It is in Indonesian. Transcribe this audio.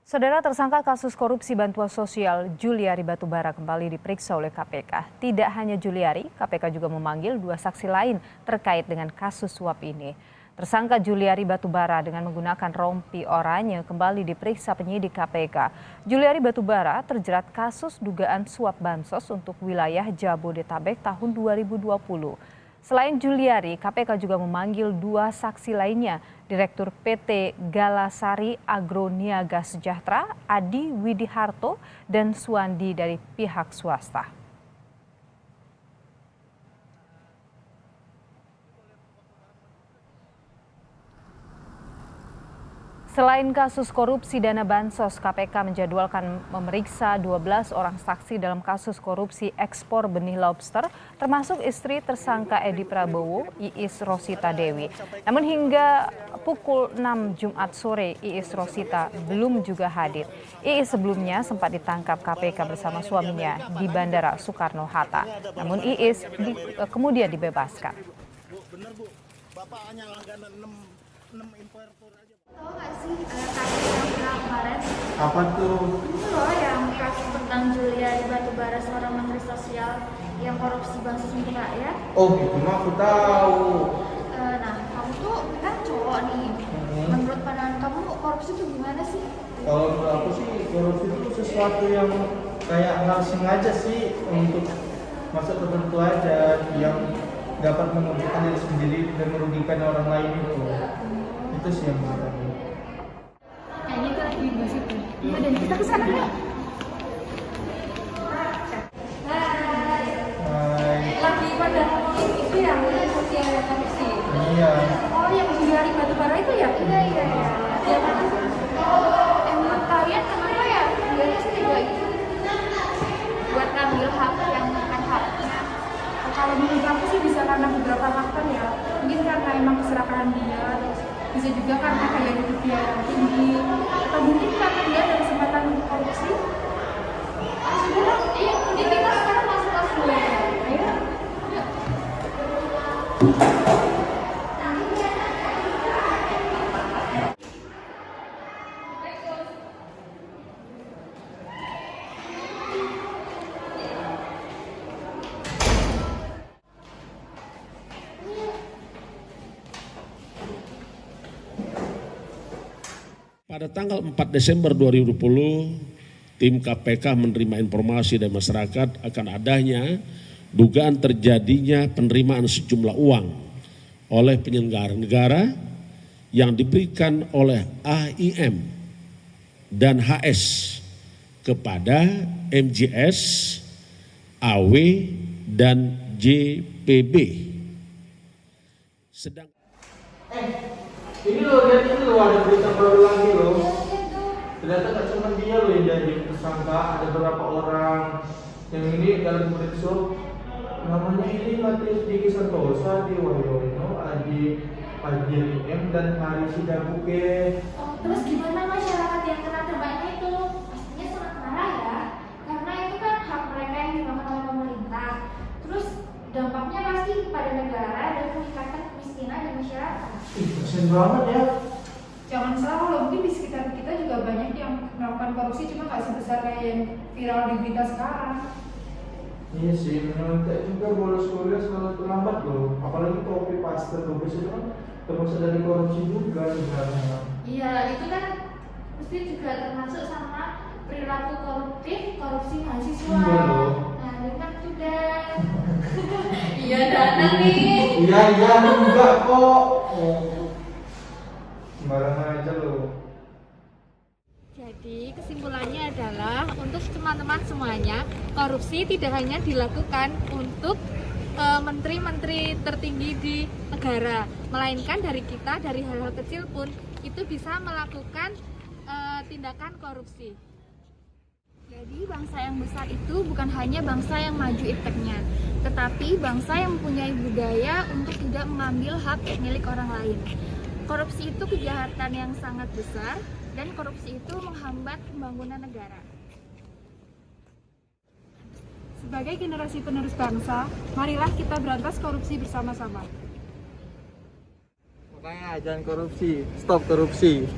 Saudara tersangka kasus korupsi bantuan sosial Juliari Batubara kembali diperiksa oleh KPK. Tidak hanya Juliari, KPK juga memanggil 2 saksi lain terkait dengan kasus suap ini. Tersangka Juliari Batubara dengan menggunakan rompi oranye kembali diperiksa penyidik KPK. Juliari Batubara terjerat kasus dugaan suap bansos untuk wilayah Jabodetabek tahun 2020. Selain Juliari, KPK juga memanggil 2 saksi lainnya, Direktur PT Galasari Agro Niaga Sejahtera, Adi Widiharto, dan Suwandi dari pihak swasta. Selain kasus korupsi dana bansos, KPK menjadwalkan memeriksa 12 orang saksi dalam kasus korupsi ekspor benih lobster, termasuk istri tersangka Edi Prabowo, Iis Rosita Dewi. Namun hingga pukul 6 Jumat sore, Iis Rosita belum juga hadir. Iis sebelumnya sempat ditangkap KPK bersama suaminya di Bandara Soekarno-Hatta. Namun Iis kemudian dibebaskan. Benar Bu, Bapak hanya langganan 6 importer aja. Tahu nggak sih kasus yang viral kemarin? Apa tuh? Itu loh yang kasus tentang Juliari Batubara, seorang menteri sosial yang korupsi bansos untuk rakyat. Oh gitu mah aku tahu. Nah, kamu tuh kan cowok nih. Menurut pandangan kamu korupsi itu gimana sih? Kalau menurut aku sih korupsi itu sesuatu yang kayak nggak sengaja sih untuk masuk tertentu aja yang dapat menguntungkan diri sendiri dan merugikan orang lain itu. Itu sih yang menurut aku. Kayaknya itu lagi di situ. Ya, dan kita ke sana yuk. Hai. Lagi pada ngomongin itu ya, menteri sosial yang korupsi. Iya. Oh, yang Juliari Batubara itu ya? Iya. Ya mana sih? Emang kalian kenapa ya? Juliari setiga itu buat ngambil hak yang bukan haknya. Kalau menurut aku sih bisa karena beberapa faktor ya. Mungkin karena emang keserakahan dia, terus bisa juga karena gaya hidup dia yang tinggi, atau mungkin karena dia ada kesempatan untuk korupsi. Sudah, ini kita sekarang masuk kelas dulu ya. Ayo. Pada tanggal 4 Desember 2020, tim KPK menerima informasi dari masyarakat akan adanya dugaan terjadinya penerimaan sejumlah uang oleh penyelenggara negara yang diberikan oleh AIM dan HS kepada MJS, AW, dan JPB. Ini loh, lihat ini loh, ada berita baru lagi loh. Ternyata tak cuma dia loh yang jadi tersangka, ada beberapa orang. Yang ini dalam periksa, namanya ini Matius Diki Santosa, Adi Wahyono, Adi Pajil M, dan Hari Sidabuke. Oh, terus gimana masyarakat yang kena terbaknya itu? Pastinya sangat marah ya, karena itu kan hak mereka yang dimakan oleh pemerintah. Terus dampaknya pasti kepada negara dan meningkatkan kemiskinan di masyarakat. Ih, kasian banget ya. Jangan salah, kalau mungkin di sekitar kita juga banyak yang melakukan korupsi, cuma nggak sebesar kayak yang viral di berita sekarang. Iya sih, memang tak juga bolos kuliah selalu terlambat loh. Apalagi copy paste tugas itu kan termasuk dari korupsi juga sebenarnya. Iya, itu kan mesti juga termasuk sama perilaku koruptif, korupsi mahasiswa. Iya loh. Nah, ini kan sudah. Iya, dana nih. Iya, enggak kok. Sembarangan aja loh. Jadi kesimpulannya adalah untuk teman-teman semuanya, korupsi tidak hanya dilakukan untuk menteri-menteri tertinggi di negara, melainkan dari kita, dari hal-hal kecil pun itu bisa melakukan tindakan korupsi. Jadi bangsa yang besar itu bukan hanya bangsa yang maju ipteknya, tetapi bangsa yang mempunyai budaya untuk tidak mengambil hak milik orang lain. Korupsi itu kejahatan yang sangat besar dan korupsi itu menghambat pembangunan negara. Sebagai generasi penerus bangsa, marilah kita berantas korupsi bersama-sama. Makanya jangan korupsi, stop korupsi.